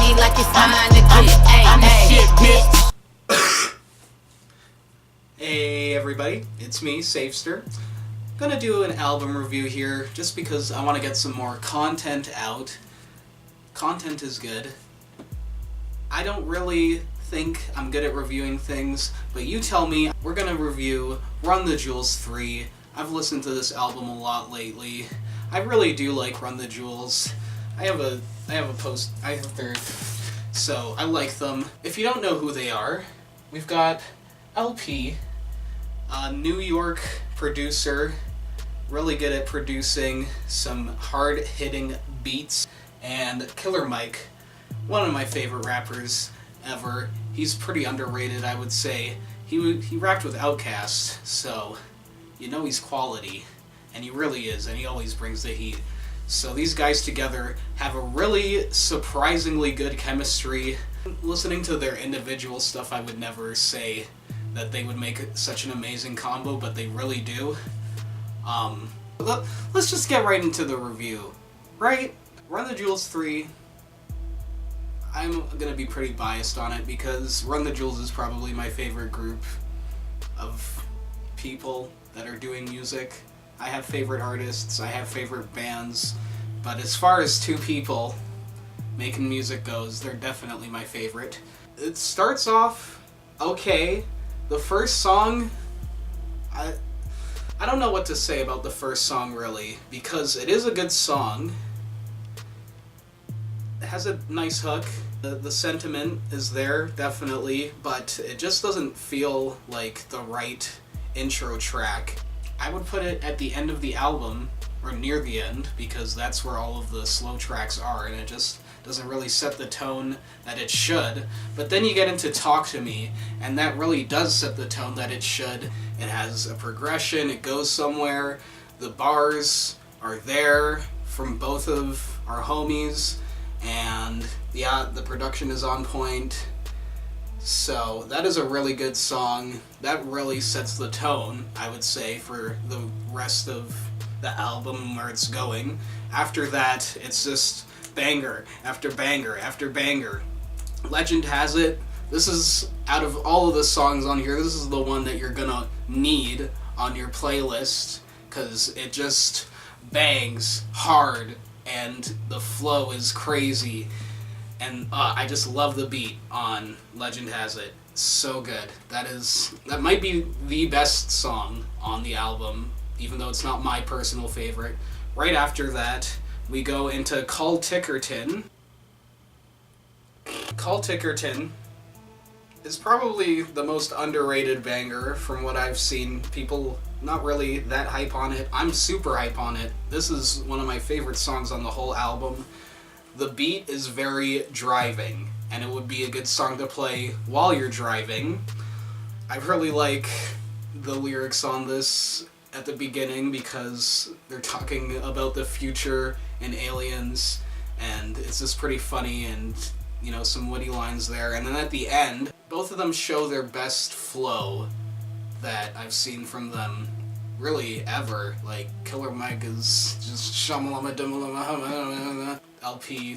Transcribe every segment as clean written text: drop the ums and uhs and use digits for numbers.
me like it's time to get. I'm the shit, bitch. Hey everybody, it's me, Safester. Gonna do an album review here just because I want to get some more content out. Content is good. I don't really think I'm good at reviewing things, but you tell me. We're gonna review Run the Jewels 3. I've listened to this album a lot lately. I really do like Run the Jewels. I have their, so I like them. If you don't know who they are, we've got LP, a New York producer, really good at producing some hard-hitting beats, and Killer Mike, one of my favorite rappers ever. He's pretty underrated, I would say. He rapped with Outkast, so you know he's quality, and he really is, and he always brings the heat. So these guys together have a really surprisingly good chemistry. Listening to their individual stuff, I would never say that they would make such an amazing combo, but they really do. Let's just get right into the review, right? Run the Jewels 3, I'm gonna be pretty biased on it because Run the Jewels is probably my favorite group of people that are doing music. I have favorite artists, I have favorite bands, but as far as two people making music goes, they're definitely my favorite. It starts off okay. The first song, I don't know what to say about the first song really, because it is a good song. It has a nice hook. The sentiment is there, definitely, but it just doesn't feel like the right intro track. I would put it at the end of the album, or near the end, because that's where all of the slow tracks are, and it just doesn't really set the tone that it should. But then you get into Talk to Me, and that really does set the tone that it should. It has a progression, it goes somewhere, the bars are there from both of our homies, and yeah, the production is on point. So that is a really good song. That really sets the tone, I would say, for the rest of the album where it's going. After that, it's just banger after banger after banger. Legend has it. This is, out of all of the songs on here, this is the one that you're gonna need on your playlist, because it just bangs hard and the flow is crazy. And I just love the beat on Legend Has It. So good. That might be the best song on the album, even though it's not my personal favorite. Right after that, we go into Call Tickerton. Call Tickerton is probably the most underrated banger from what I've seen. People not really that hype on it. I'm super hype on it. This is one of my favorite songs on the whole album. The beat is very driving, and it would be a good song to play while you're driving. I really like the lyrics on this at the beginning because they're talking about the future and aliens, and it's just pretty funny, and you know, some witty lines there. And then at the end, both of them show their best flow that I've seen from them really ever. Like, Killer Mike is just shamalama dumalama. LP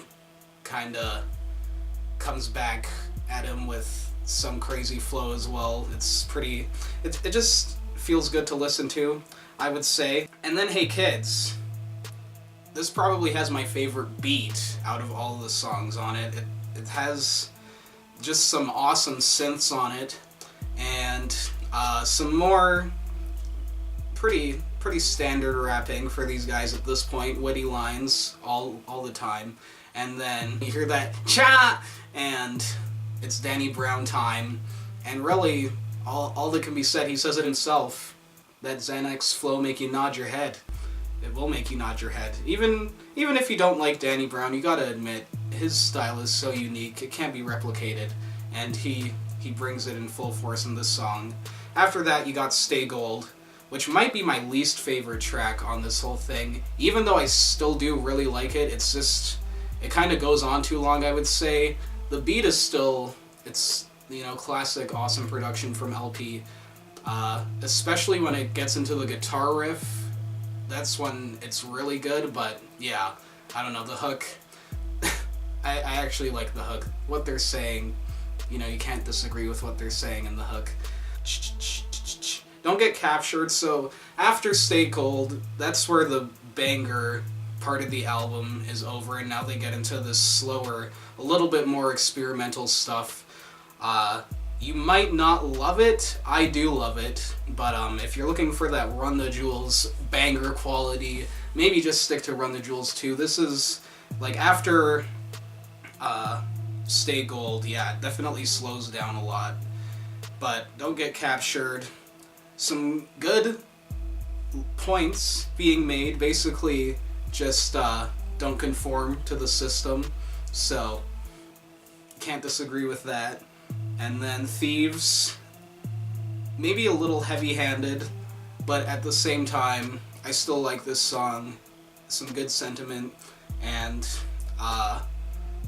kinda comes back at him with some crazy flow as well. It's pretty, it just feels good to listen to, I would say. And then Hey Kids. This probably has my favorite beat out of all of the songs on it. It has just some awesome synths on it, and some more pretty standard rapping for these guys at this point, witty lines all the time. And then you hear that cha, and it's Danny Brown time, and really all that can be said, he says it himself, that Xanax flow make you nod your head. It will make you nod your head. Even if you don't like Danny Brown, you gotta admit, his style is so unique, it can't be replicated, and he brings it in full force in this song. After that, you got Stay Gold, which might be my least favorite track on this whole thing. Even though I still do really like it, it's just, it kind of goes on too long, I would say. The beat is still, it's, you know, classic awesome production from LP. Especially when it gets into the guitar riff, that's when it's really good. But yeah, I don't know, the hook I actually like the hook. What they're saying, you know, you can't disagree with what they're saying in the hook. Don't Get Captured. So after Stay Cold, that's where the banger part of the album is over, and now they get into this slower, a little bit more experimental stuff. You might not love it. I do love it, but if you're looking for that Run the Jewels banger quality, maybe just stick to Run the Jewels 2. This is like after Stay Gold, yeah, it definitely slows down a lot. But Don't Get Captured, some good points being made. Basically, just don't conform to the system. So, can't disagree with that. And then Thieves, maybe a little heavy-handed, but at the same time, I still like this song. Some good sentiment, and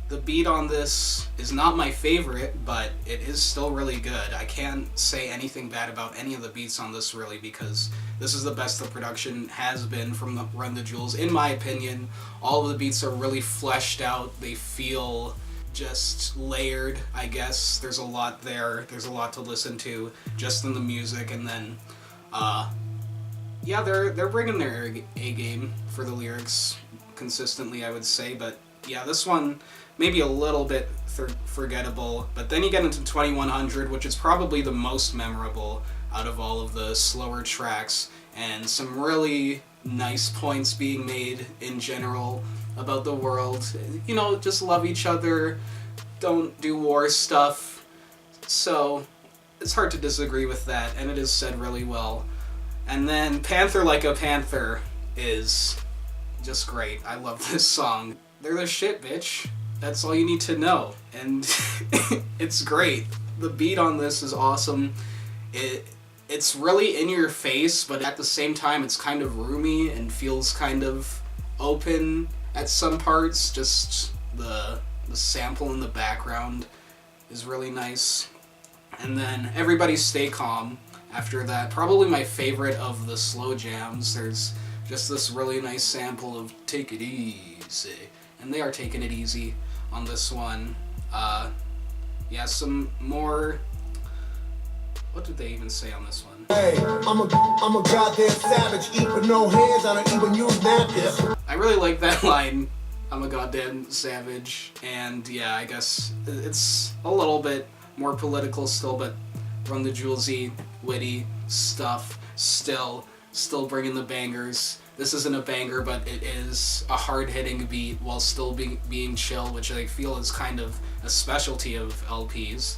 the beat on this is not my favorite, but it is still really good. I can't say anything bad about any of the beats on this, really, because this is the best the production has been from the Run the Jewels, in my opinion. All of the beats are really fleshed out. They feel just layered, I guess. There's a lot there. There's a lot to listen to just in the music, and then, yeah, they're bringing their A game for the lyrics consistently, I would say, but yeah, this one maybe a little bit forgettable, but then you get into 2100, which is probably the most memorable out of all of the slower tracks, and some really nice points being made in general about the world. You know, just love each other, don't do war stuff, so it's hard to disagree with that, and it is said really well. And then Panther Like a Panther is just great. I love this song. They're the shit, bitch. That's all you need to know. And it's great. The beat on this is awesome. It's really in your face, but at the same time it's kind of roomy and feels kind of open at some parts. Just the sample in the background is really nice. And then Everybody Stay Calm after that. Probably my favorite of the slow jams. There's just this really nice sample of Take It Easy. And they are taking it easy on this one. Yeah, some more... What did they even say on this one? Hey, I'm a goddamn savage, eat with no hands, I don't even use napkins. I really like that line, I'm a goddamn savage, and yeah, I guess it's a little bit more political still, but Run the Jewelsy, witty stuff, still bringing the bangers. This isn't a banger, but it is a hard-hitting beat while still being chill, which I feel is kind of a specialty of LPs.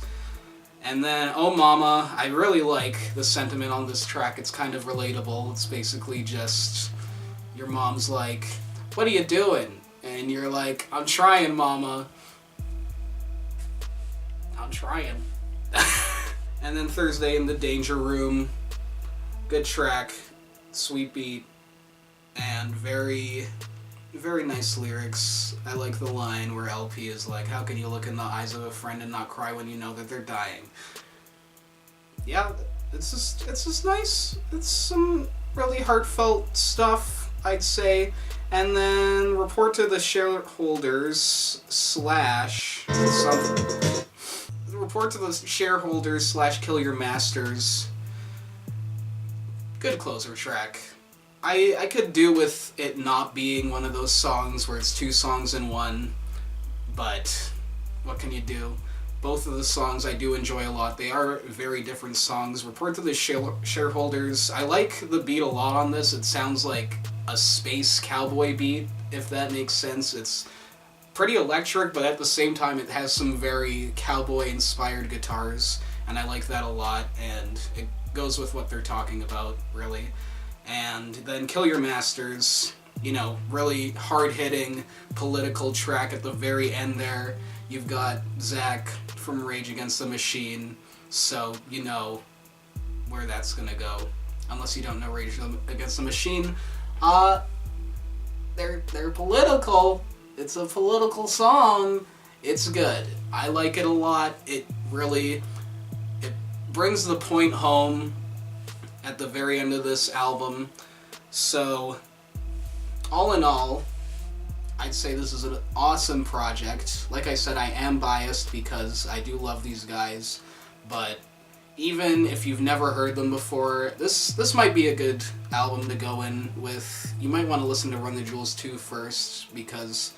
And then Oh Mama, I really like the sentiment on this track. It's kind of relatable. It's basically just your mom's like, what are you doing? And you're like, I'm trying, Mama. I'm trying. And then Thursday in the Danger Room. Good track, sweet beat, and very, very nice lyrics. I like the line where LP is like, how can you look in the eyes of a friend and not cry when you know that they're dying? Yeah, it's just nice. It's some really heartfelt stuff, I'd say. And then Report to the Shareholders / Kill Your Masters. Good closer track. I could do with it not being one of those songs where it's two songs in one, but what can you do? Both of the songs I do enjoy a lot. They are very different songs. Report to the Shareholders, I like the beat a lot on this. It sounds like a space cowboy beat, if that makes sense. It's pretty electric, but at the same time it has some very cowboy-inspired guitars, and I like that a lot, and it goes with what they're talking about, really. And then Kill Your Masters, you know, really hard-hitting political track at the very end there. You've got Zach from Rage Against the Machine, so you know where that's gonna go. Unless you don't know Rage Against the Machine. They're political. It's a political song. It's good. I like it a lot. It brings the point home at the very end of this album. So, all in all, I'd say this is an awesome project. Like I said, I am biased because I do love these guys, but even if you've never heard them before, this might be a good album to go in with. You might want to listen to Run the Jewels 2 first, because,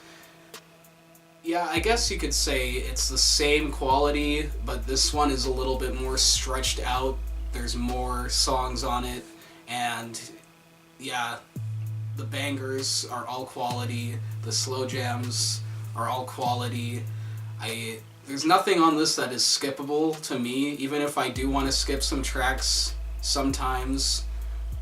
yeah, I guess you could say it's the same quality, but this one is a little bit more stretched out. There's more songs on it, and yeah, the bangers are all quality, the slow jams are all quality. There's nothing on this that is skippable to me. Even if I do want to skip some tracks sometimes,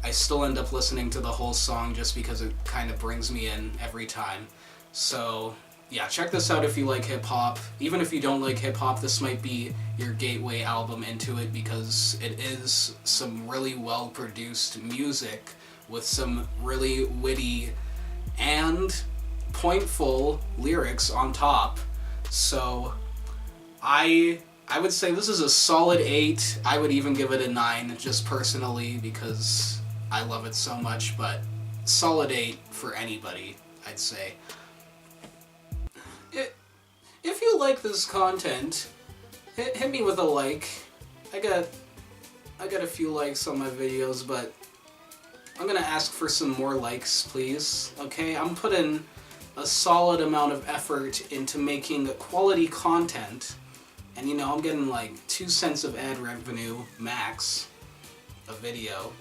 I still end up listening to the whole song just because it kind of brings me in every time. So yeah, check this out if you like hip-hop. Even if you don't like hip-hop, this might be your gateway album into it, because it is some really well-produced music with some really witty and pointful lyrics on top. So I would say this is a solid 8. I would even give it a 9, just personally, because I love it so much, but solid 8 for anybody, I'd say. If you like this content, hit me with a like. I got a few likes on my videos, but I'm gonna ask for some more likes, please. Okay, I'm putting a solid amount of effort into making quality content, and you know, I'm getting like 2 cents of ad revenue max a video.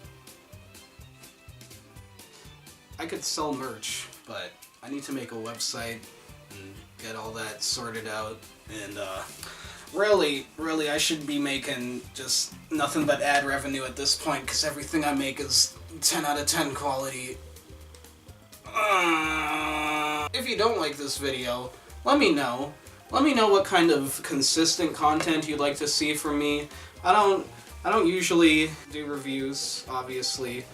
I could sell merch, but I need to make a website and get all that sorted out, and really, I should be making just nothing but ad revenue at this point, because everything I make is 10 out of 10 quality. If you don't like this video, let me know. Let me know what kind of consistent content you'd like to see from me. I don't usually do reviews, obviously.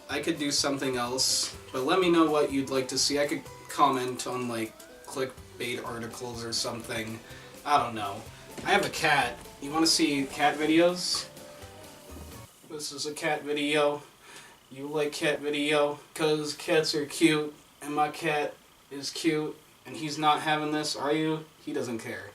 I could do something else, but let me know what you'd like to see. I could comment on like clickbait articles or something. I don't know. I have a cat. You want to see cat videos? This is a cat video. You like cat video? Because cats are cute, and my cat is cute, and he's not having this, are you? He doesn't care.